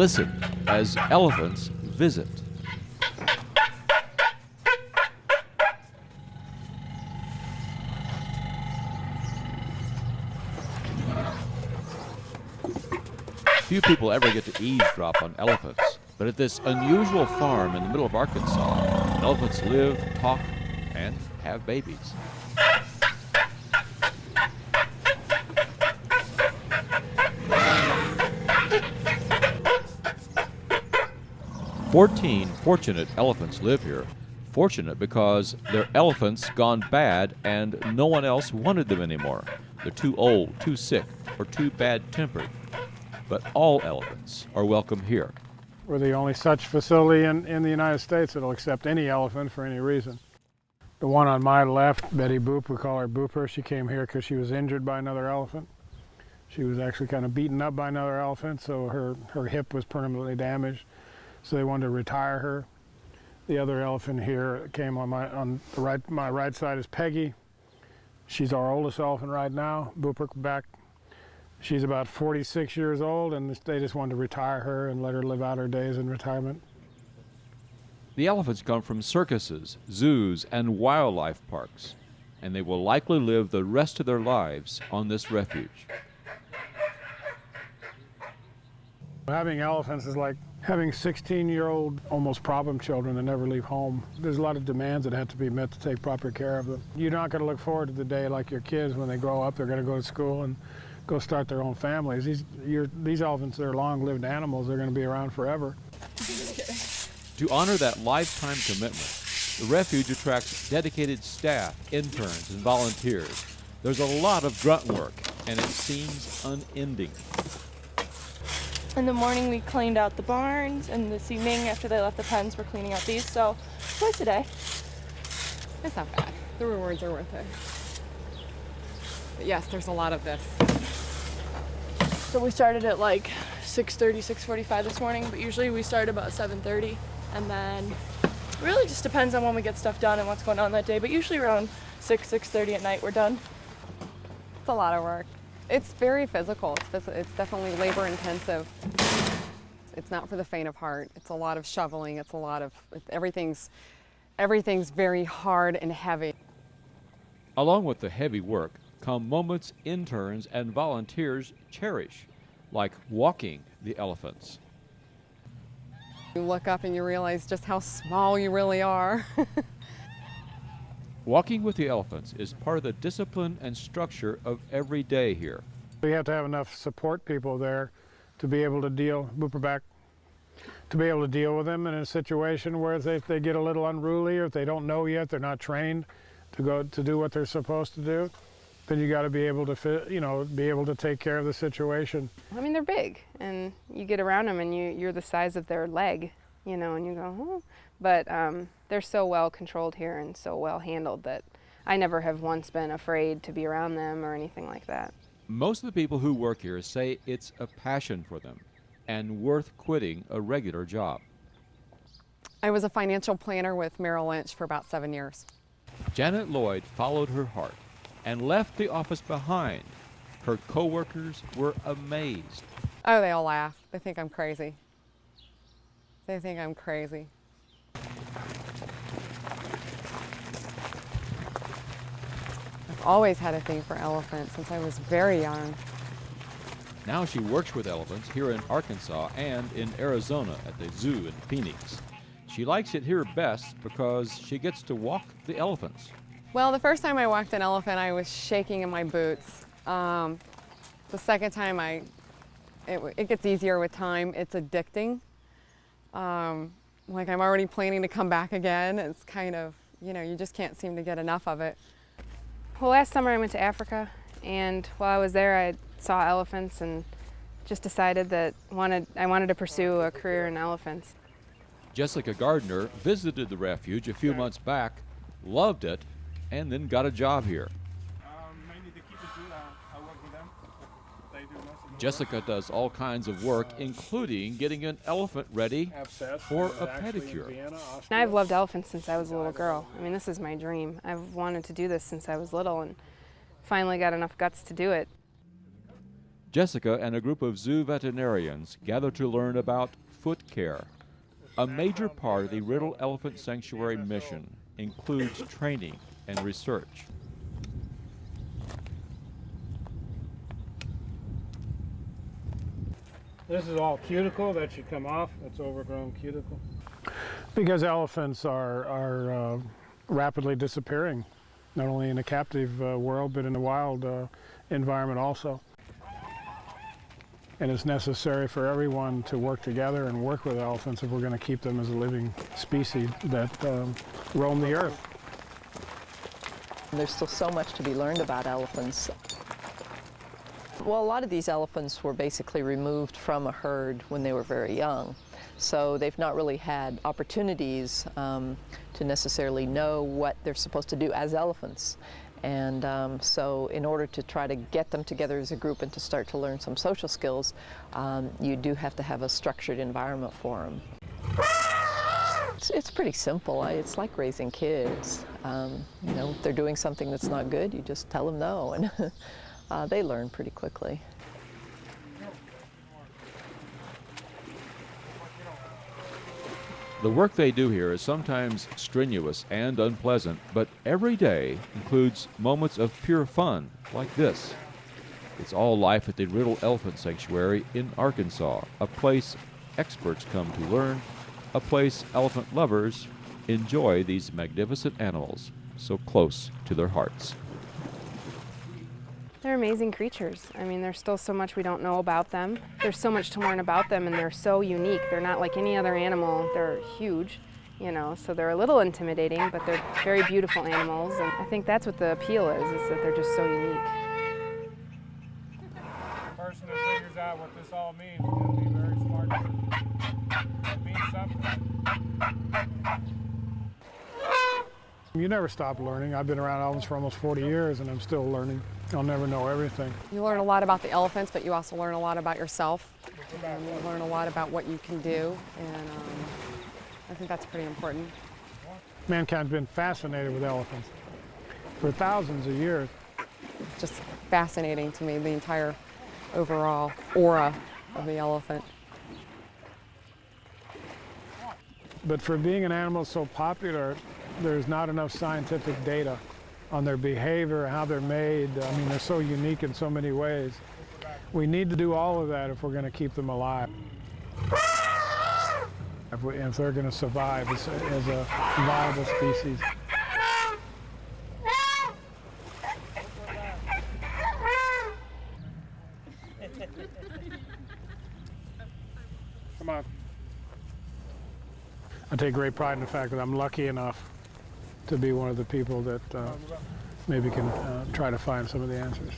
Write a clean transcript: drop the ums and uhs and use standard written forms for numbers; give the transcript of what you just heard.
Listen as elephants visit. Few people ever get to eavesdrop on elephants, but at this unusual farm in the middle of Arkansas, elephants live, talk, and have babies. "14 fortunate elephants live here. Fortunate because they're elephants gone bad and no one else wanted them anymore. They're too old, too sick, or too bad-tempered. But all elephants are welcome here." We're the only such facility in the United States that'll accept any elephant for any reason. The one on my left, Betty Boop, we call her Booper, she came here because she was injured by another elephant. She was actually kind of beaten up by another elephant, so her hip was permanently damaged. So they wanted to retire her. The other elephant here came on my right side is Peggy. She's our oldest elephant right now, Booper back. She's about 46 years old, and they just wanted to retire her and let her live out her days in retirement. The elephants come from circuses, zoos, and wildlife parks, and they will likely live the rest of their lives on this refuge. Having elephants is like having 16-year-old almost problem children that never leave home. There's a lot of demands that have to be met to take proper care of them. You're not going to look forward to the day like your kids when they grow up, they're going to go to school and go start their own families. These elephants, they're long-lived animals. They're going to be around forever. To honor that lifetime commitment, the refuge attracts dedicated staff, interns, and volunteers. There's a lot of grunt work, and it seems unending. In the morning we cleaned out the barns, and this evening after they left the pens we're cleaning out these, so twice a day. It's not bad. The rewards are worth it. But yes, there's a lot of this. So we started at like 6:30, 6:45 this morning, but usually we start about 7:30, and then it really just depends on when we get stuff done and what's going on that day, but usually around 6:30 at night we're done. It's a lot of work. It's very physical. It's definitely labor intensive. It's not for the faint of heart. It's a lot of shoveling. It's a lot of, everything's very hard and heavy. Along with the heavy work come moments interns and volunteers cherish, like walking the elephants. You look up and you realize just how small you really are. Walking with the elephants is part of the discipline and structure of every day here. We have to have enough support people there to be able to deal with them in a situation where if they get a little unruly or if they don't know yet, they're not trained to do what they're supposed to do, then you got to be able to be able to take care of the situation. I mean, they're big, and you get around them and you're the size of their leg, and you go, oh. But they're so well controlled here and so well handled that I never have once been afraid to be around them or anything like that. Most of the people who work here say it's a passion for them and worth quitting a regular job. I was a financial planner with Merrill Lynch for about 7 years. Janet Lloyd followed her heart and left the office behind. Her coworkers were amazed. Oh, they all laugh. They think I'm crazy. They think I'm crazy. I've always had a thing for elephants since I was very young. Now she works with elephants here in Arkansas and in Arizona at the zoo in Phoenix. She likes it here best because she gets to walk the elephants. Well, the first time I walked an elephant, I was shaking in my boots. The second time, it gets easier with time. It's addicting. Like I'm already planning to come back again. It's kind of, you just can't seem to get enough of it. Well, last summer I went to Africa, and while I was there I saw elephants and just decided that I wanted to pursue a career in elephants. Jessica Gardner visited the refuge a few months back, loved it, and then got a job here. Mainly to keep it good, I work with them. They do most of the Jessica does all kinds of work, including getting an elephant ready for a pedicure. And I've loved elephants since I was a little girl. I mean, this is my dream. I've wanted to do this since I was little and finally got enough guts to do it. Jessica and a group of zoo veterinarians gather to learn about foot care. A major part of the Riddle Elephant Sanctuary mission includes training and research. This is all cuticle that should come off. That's overgrown cuticle. Because elephants are rapidly disappearing, not only in the captive world, but in the wild environment also. And it's necessary for everyone to work together and work with elephants if we're going to keep them as a living species that roam the earth. There's still so much to be learned about elephants. Well, a lot of these elephants were basically removed from a herd when they were very young. So they've not really had opportunities to necessarily know what they're supposed to do as elephants. And so in order to try to get them together as a group and to start to learn some social skills, you do have to have a structured environment for them. It's pretty simple. It's like raising kids. You know, if they're doing something that's not good, you just tell them no, and they learn pretty quickly. The work they do here is sometimes strenuous and unpleasant, but every day includes moments of pure fun, like this. It's all life at the Riddle Elephant Sanctuary in Arkansas, a place experts come to learn, a place elephant lovers enjoy these magnificent animals so close to their hearts. They're amazing creatures. I mean, there's still so much we don't know about them. There's so much to learn about them, and they're so unique. They're not like any other animal. They're huge, you know, so they're a little intimidating, but they're very beautiful animals, and I think that's what the appeal is that they're just so unique. The person that figures out what this all means is going to be very smart. It means something. You never stop learning. I've been around elephants for almost 40 years, and I'm still learning. I'll never know everything. You learn a lot about the elephants, but you also learn a lot about yourself. You learn a lot about what you can do, and I think that's pretty important. Mankind's been fascinated with elephants for thousands of years. It's just fascinating to me, the entire overall aura of the elephant. But for being an animal so popular, there's not enough scientific data on their behavior, how they're made. I mean, they're so unique in so many ways. We need to do all of that if we're going to keep them alive. If they're going to survive as a viable species. Come on. I take great pride in the fact that I'm lucky enough to be one of the people that maybe can try to find some of the answers.